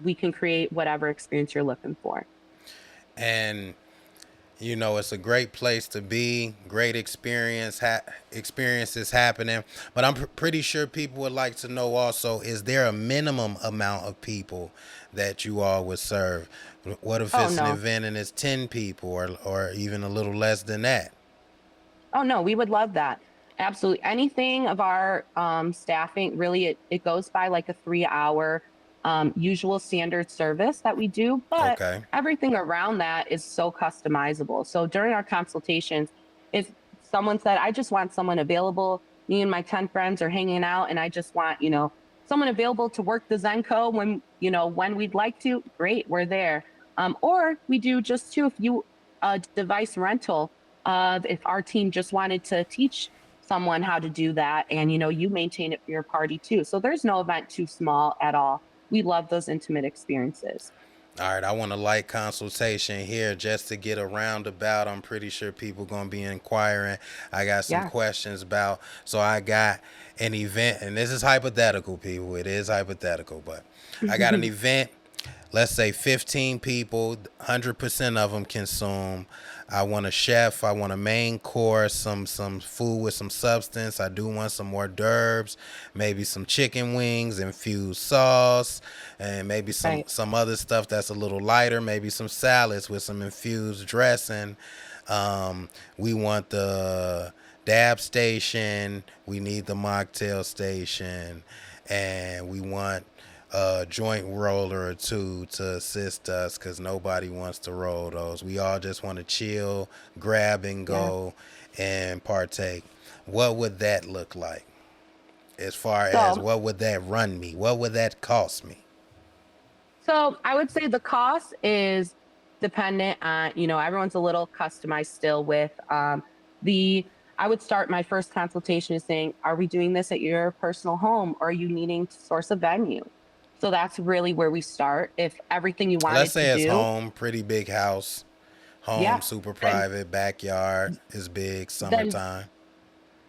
we can create whatever experience you're looking for. And it's a great place to be. Great experiences happening. But I'm pretty sure people would like to know also: is there a minimum amount of people that you all would serve? What if Oh it's an no. event and it's 10 people, or even a little less than that? Oh no, we would love that. Absolutely. Anything of our staffing, really, it goes by like a 3 hour usual standard service that we do, but Okay. everything around that is so customizable. So during our consultations, if someone said, I just want someone available, me and my 10 friends are hanging out, and I just want, someone available to work the Zenko when we'd like to, great, we're there. Or we do just too, if you device rental, if our team just wanted to teach someone how to do that, and you maintain it for your party too, so there's no event too small at all. We love those intimate experiences. All right, I want a light consultation here just to get a roundabout. I'm pretty sure people gonna be inquiring. I got some Yeah. questions about. So I got an event, and this is hypothetical, people. It is hypothetical, but I got an event. Let's say 15 people, 100% of them consume. I want a chef. I want a main course, some food with some substance. I do want some hors d'oeuvres, maybe some chicken wings, infused sauce, and maybe some Right. some other stuff that's a little lighter. Maybe some salads with some infused dressing. We want the dab station. We need the mocktail station, and we want a joint roller or two to assist us because nobody wants to roll those. We all just want to chill, grab and Yeah. go, and partake. What would that look like? As far as So what would that run me? What would that cost me? So I would say the cost is dependent on, everyone's a little customized still with the I would start my first consultation is saying, are we doing this at your personal home, or are you needing to source a venue? So that's really where we start. If everything you Let's wanted to say it's do, home, pretty big house, home, yeah, super then private, backyard is big, then summertime.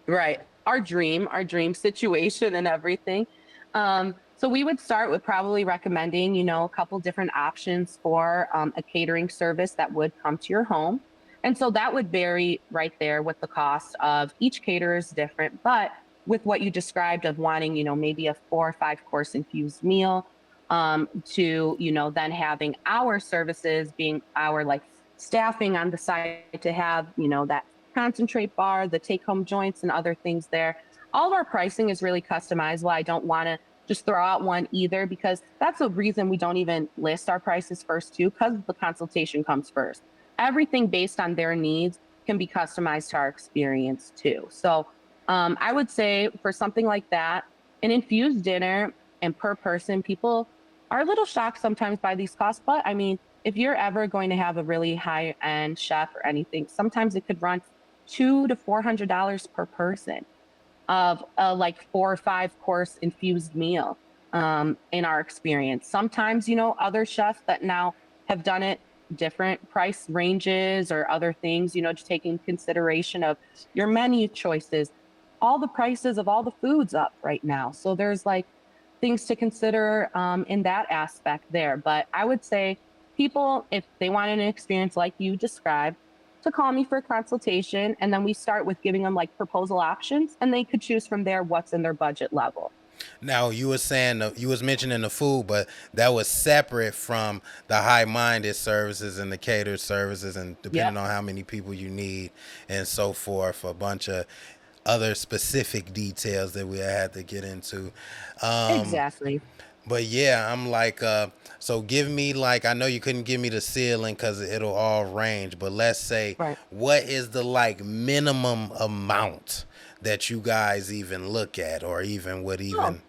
right. Our dream situation and everything. So we would start with probably recommending, a couple different options for a catering service that would come to your home. And so that would vary right there with the cost of each caterer is different, but with what you described of wanting, maybe a 4 or 5 course infused meal, to, then having our services being our like staffing on the side to have, that concentrate bar, the take home joints, and other things there. All of our pricing is really customizable. I don't want to just throw out one either, because that's the reason we don't even list our prices first, too, because the consultation comes first. Everything based on their needs can be customized to our experience, too. So I would say for something like that, an infused dinner and per person, people are a little shocked sometimes by these costs. But I mean, if you're ever going to have a really high end chef or anything, sometimes it could run $200 to $400 per person of a like 4 or 5 course infused meal, in our experience. Sometimes, other chefs that now have done it different price ranges or other things, to take in consideration of your menu choices, all the prices of all the foods up right now. So there's like things to consider in that aspect there. But I would say people, if they want an experience like you described, to call me for a consultation, and then we start with giving them like proposal options, and they could choose from there what's in their budget level. Now you were saying you was mentioning the food, but that was separate from the high-minded services and the catered services, and Yep, depending on how many people you need and so forth, a bunch of other specific details that we had to get into. Um, exactly. But yeah, I'm like, so give me like, I know you couldn't give me the ceiling because it'll all range, but let's say, Right. what is the like minimum amount that you guys even look at, or even would Oh, even,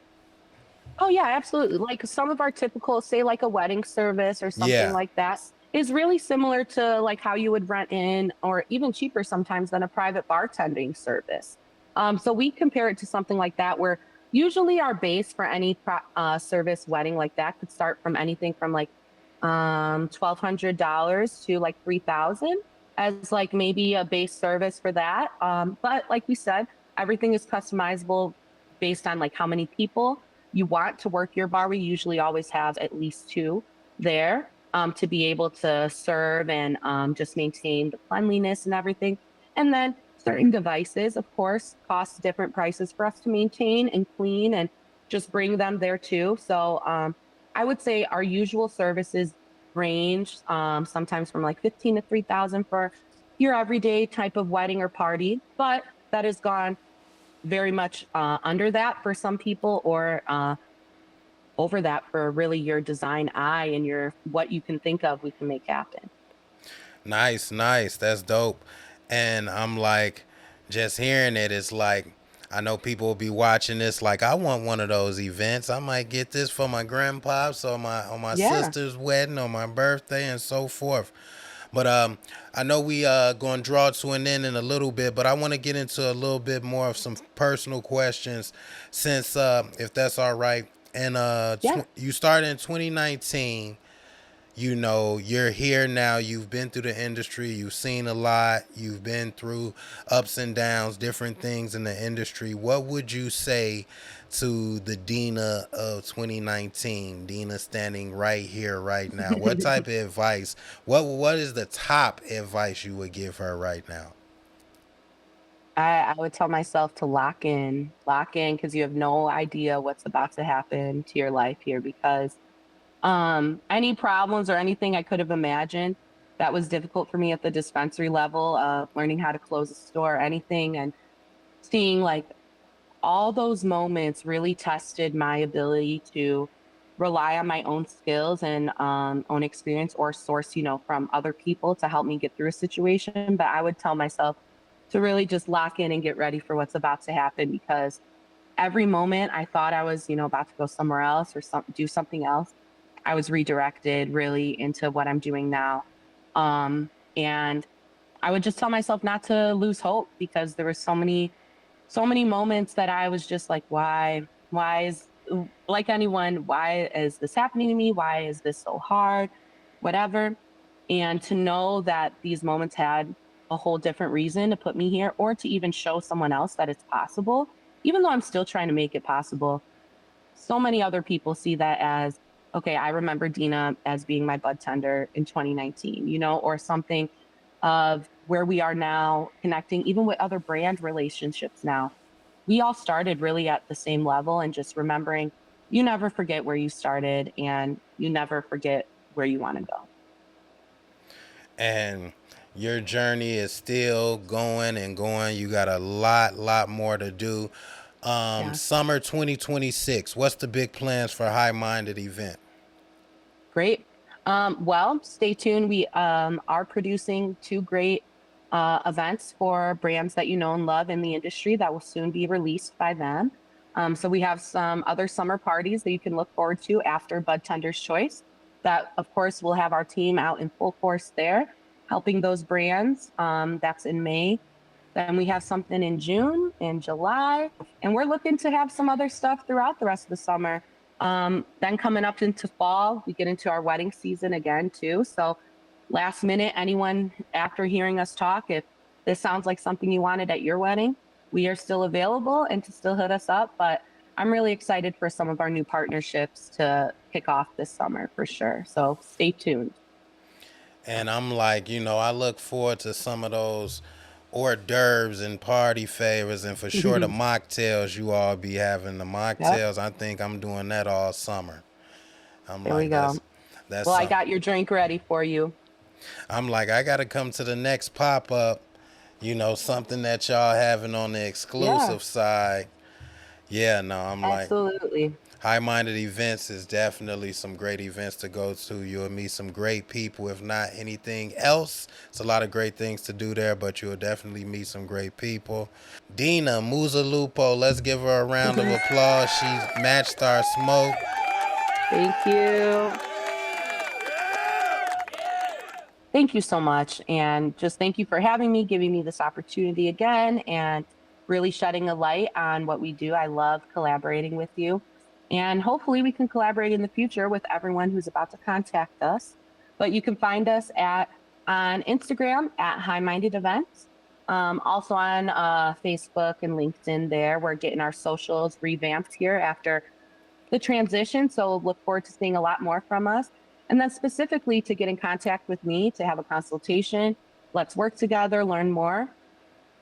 oh yeah, absolutely. Like some of our typical, say like a wedding service or something yeah, like that is really similar to like how you would rent in or even cheaper sometimes than a private bartending service. So we compare it to something like that where usually our base for any service wedding like that could start from anything from like $1,200 to like 3,000 as like maybe a base service for that. But like we said, everything is customizable based on like how many people you want to work your bar. We usually always have at least two there to be able to serve and just maintain the cleanliness and everything. And then certain devices, of course, cost different prices for us to maintain and clean and just bring them there too. So I would say our usual services range sometimes from like 15 to 3,000 for your everyday type of wedding or party, but that has gone very much under that for some people or over that for really your design eye and your what you can think of we can make happen. nice, nice, that's dope. And I'm like, just hearing it, it's like, I know people will be watching this like, I want one of those events. I might get this for my grandpops or my Yeah. sister's wedding or my birthday and so forth. But I know we going to draw to an end in a little bit, but I want to get into a little bit more of some personal questions, since if that's all right. And Yeah. you started in 2019. You know, you're here now. You've been through the industry. You've seen a lot. You've been through ups and downs, different things in the industry. What would you say to the Dina of 2019? Dina standing right here, right now. What type of advice? What is the top advice you would give her right now? I would tell myself to lock in because you have no idea what's about to happen to your life here because any problems or anything I could have imagined that was difficult for me at the dispensary level of learning how to close a store, anything and seeing like all those moments really tested my ability to rely on my own skills and own experience or source, from other people to help me get through a situation. But I would tell myself to really just lock in and get ready for what's about to happen because every moment I thought I was, about to go somewhere else or do something else, I was redirected really into what I'm doing now. And I would just tell myself not to lose hope because there were so many moments that I was just like, why is like anyone, why is this happening to me? Why is this so hard? Whatever. And to know that these moments had a whole different reason to put me here or to even show someone else that it's possible, even though I'm still trying to make it possible. So many other people see that as, okay, I remember Dina as being my bud tender in 2019, or something of where we are now connecting, even with other brand relationships now. We all started really at the same level and just remembering you never forget where you started and you never forget where you want to go. And your journey is still going and going. You got a lot more to do. Yes. Summer 2026. What's the big plans for High Minded event? Great. Well, stay tuned. We are producing two great events for brands that you know and love in the industry that will soon be released by them. So we have some other summer parties that you can look forward to after Bud Tender's Choice. That, of course, we'll have our team out in full force there, helping those brands. That's in May. Then we have something in June and July, and we're looking to have some other stuff throughout the rest of the summer. Then coming up into fall, we get into our wedding season again too. So last minute, anyone after hearing us talk, if this sounds like something you wanted at your wedding, we are still available and to still hit us up. But I'm really excited for some of our new partnerships to kick off this summer for sure. So stay tuned. And I'm like, I look forward to some of those hors d'oeuvres and party favors, and for sure the mocktails you all be having. The Yep, mocktails, I think I'm doing that all summer. I'm there we like, go. that's Well, I some. got your drink ready for you. I'm like, I gotta come to the next pop up. Something that y'all having on the Yeah, exclusive side. Yeah, no, I'm like, absolutely. High Minded Events is definitely some great events to go to. You'll meet some great people. If not anything else, it's a lot of great things to do there, but you'll definitely meet some great people. Dina Muzalupo, let's give her a round of applause. She's Match Star Smoke. Thank you. Thank you so much. And just thank you for having me, giving me this opportunity again, and really shedding a light on what we do. I love collaborating with you. And hopefully, we can collaborate in the future with everyone who's about to contact us. But you can find us on Instagram at High Minded Events. Also on Facebook and LinkedIn. There, we're getting our socials revamped here after the transition. So look forward to seeing a lot more from us. And then specifically to get in contact with me to have a consultation, let's work together, learn more.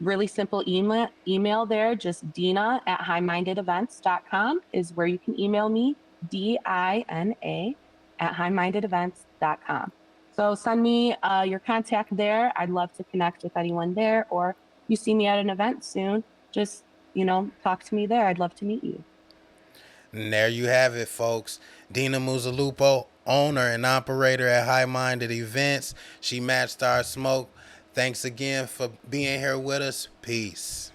Really simple email there, just Dina at highmindedevents.com is where you can email me, DINA at highmindedevents.com. So send me your contact there. I'd love to connect with anyone there, or you see me at an event soon, just, talk to me there. I'd love to meet you. And there you have it, folks. Dina Muzalupo, owner and operator at High Minded Events. She matched our smoke. Thanks again for being here with us. Peace.